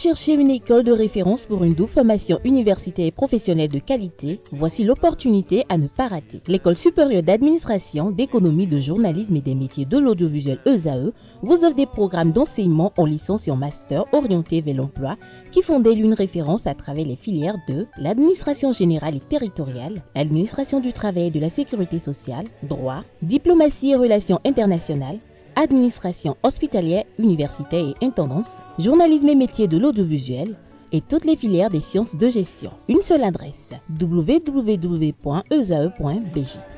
cherchez une école de référence pour une double formation universitaire et professionnelle de qualité? Voici l'opportunité à ne pas rater. L'École supérieure d'administration, d'économie, de journalisme et des métiers de l'audiovisuel ESAE vous offre des programmes d'enseignement en licence et en master orientés vers l'emploi qui font d'elle une référence à travers les filières de l'administration générale et territoriale, l'administration du travail et de la sécurité sociale, droit, diplomatie et relations internationales, administration hospitalière, universitaire et intendance, journalisme et métiers de l'audiovisuel et toutes les filières des sciences de gestion. Une seule adresse, www.esae.bj.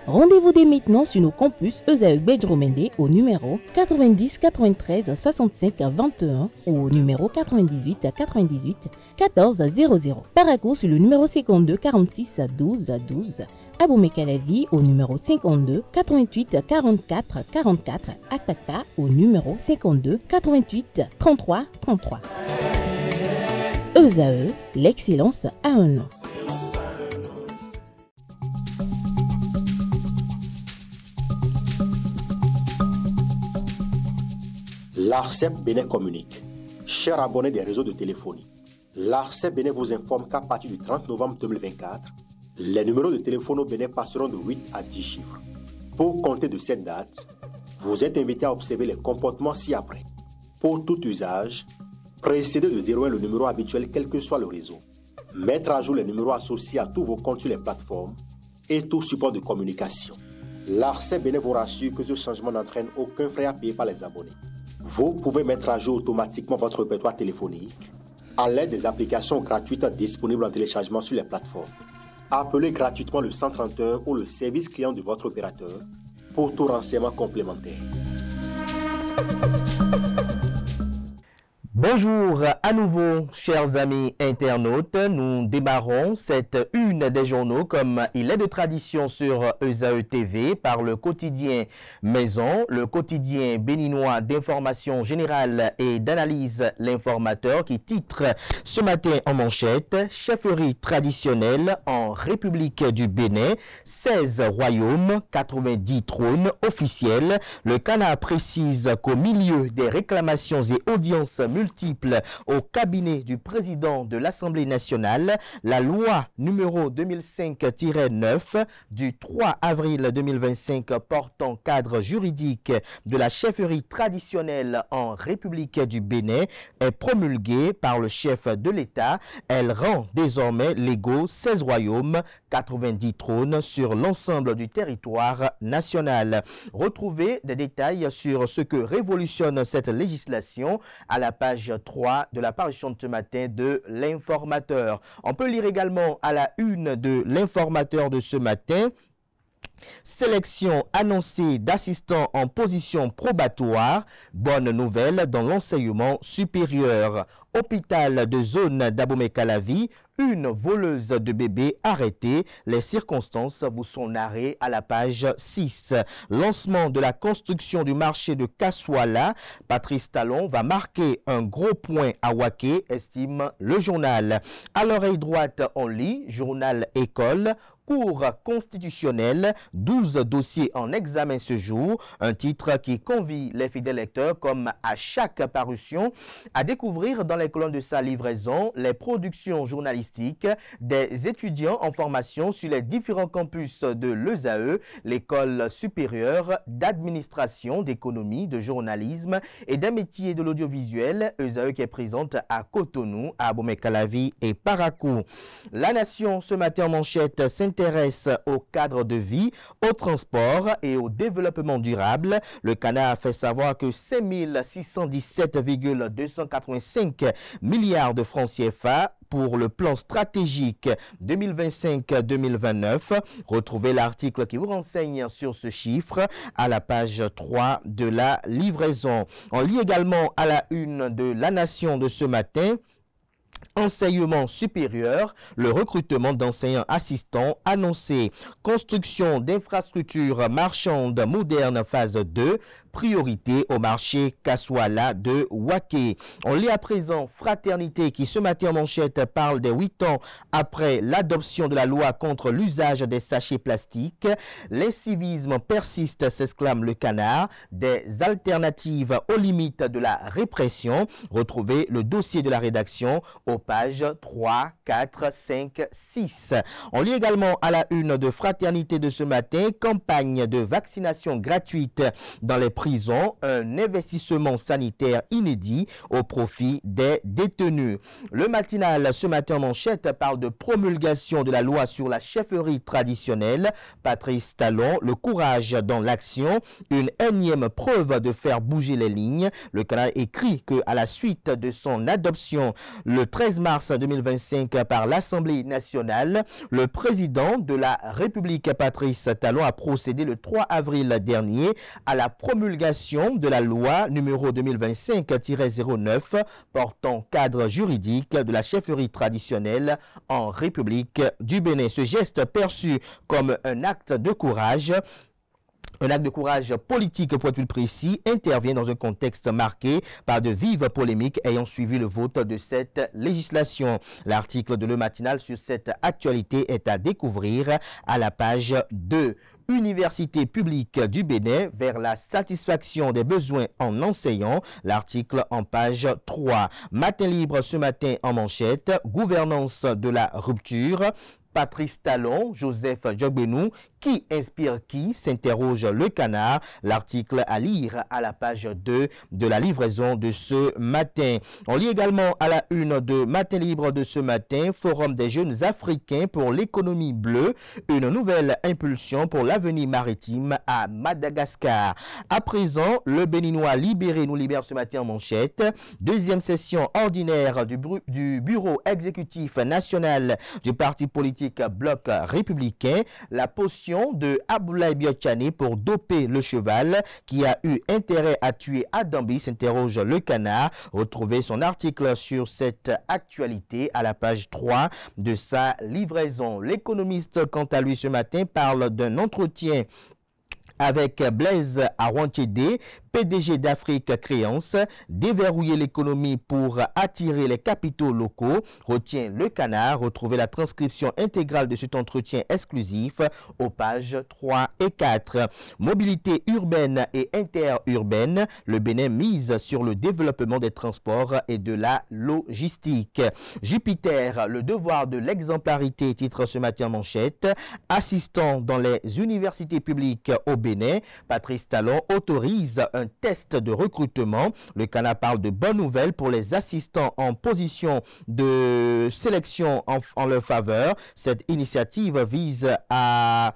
Rendez-vous dès maintenant sur nos campus ESAE Bedjromende au numéro 90 93 65 21 ou au numéro 98 98 14 00. Parakou sur le numéro 52 46 12 12. Abomey-Calavi au numéro 52 88 44 44. Akpakpa au numéro 52 88 33 33. ESAE, l'excellence a un nom. L'ARCEP Bénin communique. Chers abonnés des réseaux de téléphonie, l'ARCEP Bénin vous informe qu'à partir du 30 novembre 2024, les numéros de téléphone au Bénin passeront de 8 à 10 chiffres. Pour compter de cette date, vous êtes invité à observer les comportements ci-après. Pour tout usage, précédez de 01 le numéro habituel quel que soit le réseau. Mettre à jour les numéros associés à tous vos comptes sur les plateformes et tout support de communication. L'ARCEP Bénin vous rassure que ce changement n'entraîne aucun frais à payer par les abonnés. Vous pouvez mettre à jour automatiquement votre répertoire téléphonique à l'aide des applications gratuites disponibles en téléchargement sur les plateformes. Appelez gratuitement le 131 ou le service client de votre opérateur pour tout renseignement complémentaire. Bonjour à nouveau, chers amis internautes. Nous démarrons cette une des journaux comme il est de tradition sur ESAE TV par le quotidien Maison, le quotidien béninois d'information générale et d'analyse L'Informateur qui titre ce matin en manchette « Chefferie traditionnelle en République du Bénin, 16 royaumes, 90 trônes officiels ». Le Canard précise qu'au milieu des réclamations et audiences multiples au cabinet du président de l'Assemblée nationale, la loi numéro 2005-9 du 3 avril 2025 portant cadre juridique de la chefferie traditionnelle en République du Bénin est promulguée par le chef de l'État. Elle rend désormais légaux 16 royaumes, 90 trônes sur l'ensemble du territoire national. Retrouvez des détails sur ce que révolutionne cette législation à la page 3 de la parution de ce matin de L'Informateur. On peut lire également à la une de L'Informateur de ce matin: sélection annoncée d'assistants en position probatoire. Bonne nouvelle dans l'enseignement supérieur. Hôpital de zone d'Abomey-Calavi, une voleuse de bébés arrêtée. Les circonstances vous sont narrées à la page 6. Lancement de la construction du marché de Kaswala. Patrice Talon va marquer un gros point à Waké, estime le journal. À l'oreille droite, on lit journal école. Cour constitutionnelle, 12 dossiers en examen ce jour. Un titre qui convie les fidèles lecteurs, comme à chaque parution, à découvrir dans les colonnes de sa livraison les productions journalistiques des étudiants en formation sur les différents campus de l'ESAE, l'école supérieure d'administration, d'économie, de journalisme et des métiers de l'audiovisuel, ESAE qui est présente à Cotonou, à Abomey-Calavi et Parakou. La Nation, ce matin en manchette, s'intéresse au cadre de vie, au transport et au développement durable. Le Canard a fait savoir que 5 617,285 milliards de francs CFA pour le plan stratégique 2025-2029. Retrouvez l'article qui vous renseigne sur ce chiffre à la page 3 de la livraison. On lit également à la une de La Nation de ce matin: Enseignement supérieur, le recrutement d'enseignants assistants annoncé. Construction d'infrastructures marchandes modernes phase 2, priorité au marché Kaswala de Waké. On lit à présent Fraternité qui ce matin en manchette parle des 8 ans après l'adoption de la loi contre l'usage des sachets plastiques. L'incivisme persiste, s'exclame le Canard. Des alternatives aux limites de la répression. Retrouvez le dossier de la rédaction au pages 3, 4, 5, 6. On lit également à la une de Fraternité de ce matin, campagne de vaccination gratuite dans les prisons, un investissement sanitaire inédit au profit des détenus. Le matinal ce matin en manchette parle de promulgation de la loi sur la chefferie traditionnelle. Patrice Talon, le courage dans l'action, une énième preuve de faire bouger les lignes. Le Canada écrit qu'à la suite de son adoption le 13 mars 2025 par l'Assemblée nationale, le président de la République, Patrice Talon, a procédé le 3 avril dernier à la promulgation de la loi numéro 2025-09 portant cadre juridique de la chefferie traditionnelle en République du Bénin. Ce geste perçu comme un acte de courage, un acte de courage politique pour être plus précis, intervient dans un contexte marqué par de vives polémiques ayant suivi le vote de cette législation. L'article de Le Matinal sur cette actualité est à découvrir à la page 2. Université publique du Bénin vers la satisfaction des besoins en enseignants. L'article en page 3. Matin libre ce matin en manchette. Gouvernance de la rupture. Patrice Talon, Joseph Djogbenou, qui inspire qui, s'interroge le Canard. L'article à lire à la page 2 de la livraison de ce matin. On lit également à la une de Matin Libre de ce matin, Forum des jeunes africains pour l'économie bleue, une nouvelle impulsion pour l'avenir maritime à Madagascar. À présent, le Béninois libéré nous libère ce matin en manchette. Deuxième session ordinaire du bureau exécutif national du parti politique Bloc républicain, la potion de Aboulaye Biotchane pour doper le cheval qui a eu intérêt à tuer Adambi, s'interroge le Canard. Retrouvez son article sur cette actualité à la page 3 de sa livraison. L'économiste, quant à lui, ce matin, parle d'un entretien avec Blaise Arouanchede, PDG d'Afrique Créance, déverrouiller l'économie pour attirer les capitaux locaux, retient le Canard. Retrouvez la transcription intégrale de cet entretien exclusif aux pages 3 et 4. Mobilité urbaine et interurbaine, le Bénin mise sur le développement des transports et de la logistique. Jupiter, le devoir de l'exemplarité, titre ce matin en manchette. Assistant dans les universités publiques au Bénin, Patrice Talon autorise un test de recrutement. Le Canard parle de bonnes nouvelles pour les assistants en position de sélection en leur faveur. Cette initiative vise à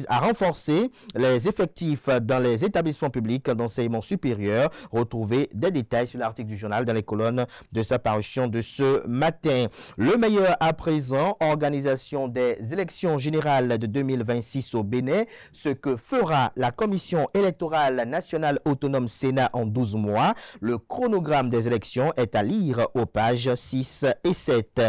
renforcer les effectifs dans les établissements publics d'enseignement supérieur. Retrouvez des détails sur l'article du journal dans les colonnes de sa parution de ce matin. Le meilleur à présent, organisation des élections générales de 2026 au Bénin, ce que fera la Commission électorale nationale autonome Sénat en 12 mois. Le chronogramme des élections est à lire aux pages 6 et 7.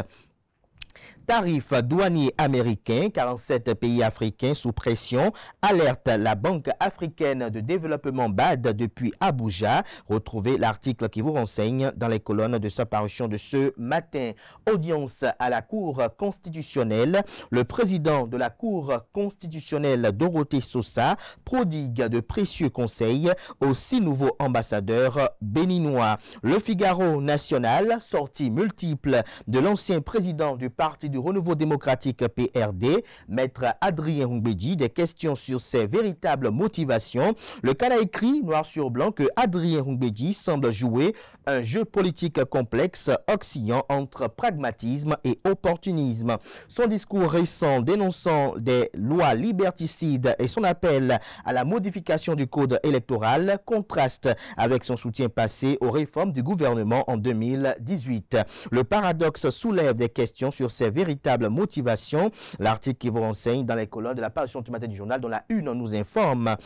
Tarifs douaniers américains, 47 pays africains sous pression, alerte la Banque africaine de développement BAD depuis Abuja. Retrouvez l'article qui vous renseigne dans les colonnes de sa parution de ce matin. Audience à la Cour constitutionnelle. Le président de la Cour constitutionnelle, Dorothée Sosa, prodigue de précieux conseils aux 6 nouveaux ambassadeurs béninois. Le Figaro national, sortie multiple de l'ancien président du Parti du Renouveau démocratique PRD, Maître Adrien Humbedji, des questions sur ses véritables motivations. Le Canada écrit noir sur blanc que Adrien Humbedji semble jouer un jeu politique complexe oscillant entre pragmatisme et opportunisme. Son discours récent dénonçant des lois liberticides et son appel à la modification du code électoral contraste avec son soutien passé aux réformes du gouvernement en 2018. Le paradoxe soulève des questions sur ses véritables motivations. L'article qui vous renseigne dans les colonnes de la parution du matin du journal dont la une nous informe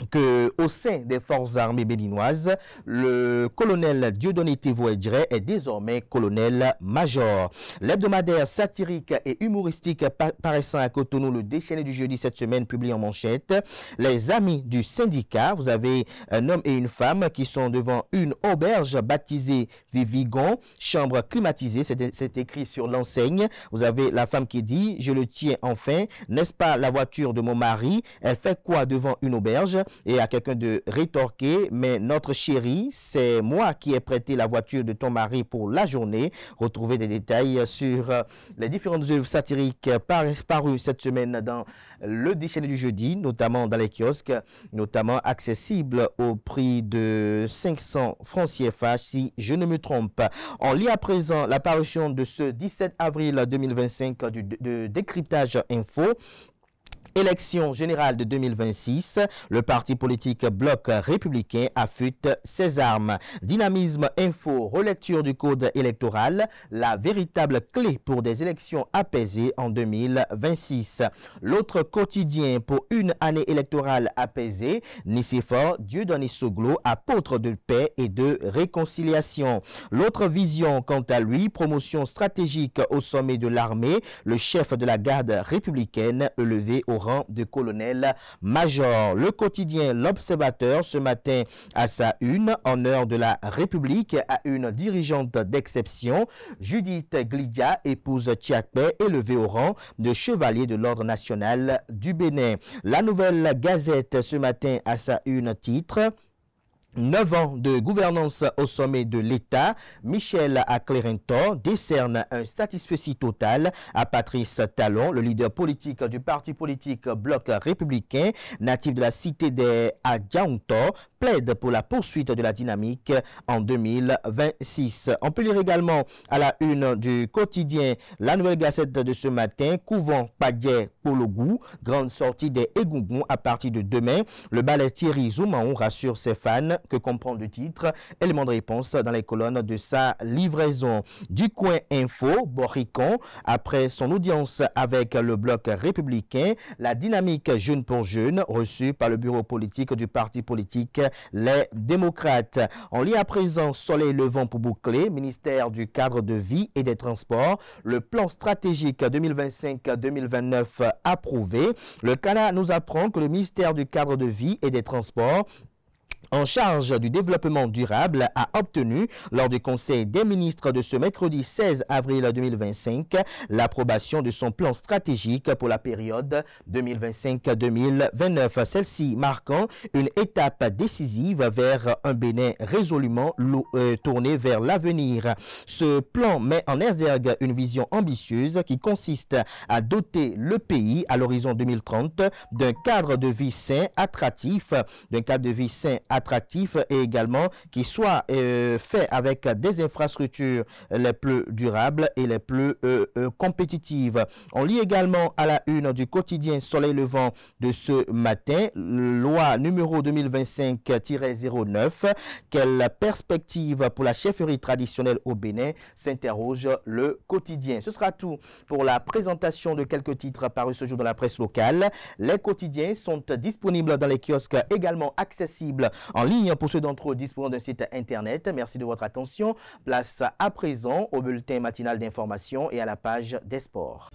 qu'au sein des forces armées béninoises, le colonel Dieudonné Tévoedjre est désormais colonel-major. L'hebdomadaire satirique et humoristique paraissant à Cotonou, le Déchaîné du jeudi cette semaine, publie en manchette les amis du syndicat. Vous avez un homme et une femme qui sont devant une auberge baptisée Vivigon, chambre climatisée, c'est écrit sur l'enseigne. Vous avez la femme qui dit: je le tiens enfin, n'est-ce pas la voiture de mon mari? Elle fait quoi devant une auberge? Et à quelqu'un de rétorquer: mais notre chérie, c'est moi qui ai prêté la voiture de ton mari pour la journée. Retrouvez des détails sur les différentes œuvres satiriques parues cette semaine dans le Déchaîné du jeudi, notamment dans les kiosques, notamment accessibles au prix de 500 francs CFA si je ne me trompe. On lit à présent la parution de ce 17 avril 2025 de Décryptage Info. Élection générale de 2026, le parti politique Bloc républicain affûte ses armes. Dynamisme Info, relecture du code électoral, la véritable clé pour des élections apaisées en 2026. L'autre quotidien pour une année électorale apaisée, Nicéphore Dieudonné Soglo, apôtre de paix et de réconciliation. L'autre vision, quant à lui, promotion stratégique au sommet de l'armée, le chef de la garde républicaine élevé au rang de colonel-major. Le quotidien L'Observateur ce matin à sa une, en heure de la République, à une dirigeante d'exception, Judith Glidia, épouse Tchakpe, élevée au rang de chevalier de l'Ordre national du Bénin. La Nouvelle Gazette ce matin à sa une titre: 9 ans de gouvernance au sommet de l'État, Michel Aclérentor décerne un satisfecit total à Patrice Talon, le leader politique du parti politique Bloc républicain, natif de la cité des Adjaunto, plaide pour la poursuite de la dynamique en 2026. On peut lire également à la une du quotidien La Nouvelle Gazette de ce matin: Couvent Padje Pologou, grande sortie des Egungun à partir de demain. Le ballet Thierry Zoumaon rassure ses fans, que comprend le titre. Élément de réponse dans les colonnes de sa livraison. Du Coin Info, Boricon, après son audience avec le Bloc républicain, la dynamique jeune pour jeune reçue par le bureau politique du parti politique Les Démocrates. On lit à présent Soleil levant pour boucler, ministère du cadre de vie et des transports, le plan stratégique 2025-2029 approuvé. Le Canada nous apprend que le ministère du cadre de vie et des transports en charge du développement durable a obtenu, lors du Conseil des ministres de ce mercredi 16 avril 2025, l'approbation de son plan stratégique pour la période 2025-2029. Celle-ci marquant une étape décisive vers un Bénin résolument tourné vers l'avenir. Ce plan met en exergue une vision ambitieuse qui consiste à doter le pays à l'horizon 2030 d'un cadre de vie sain, attractif, et également qui soit fait avec des infrastructures les plus durables et les plus compétitives. On lit également à la une du quotidien Soleil levant de ce matin, loi numéro 2025-09, quelle perspective pour la chefferie traditionnelle au Bénin, s'interroge le quotidien. Ce sera tout pour la présentation de quelques titres parus ce jour dans la presse locale. Les quotidiens sont disponibles dans les kiosques, également accessibles en ligne pour ceux d'entre eux disposant d'un site internet. Merci de votre attention. Place à présent au bulletin matinal d'information et à la page des sports.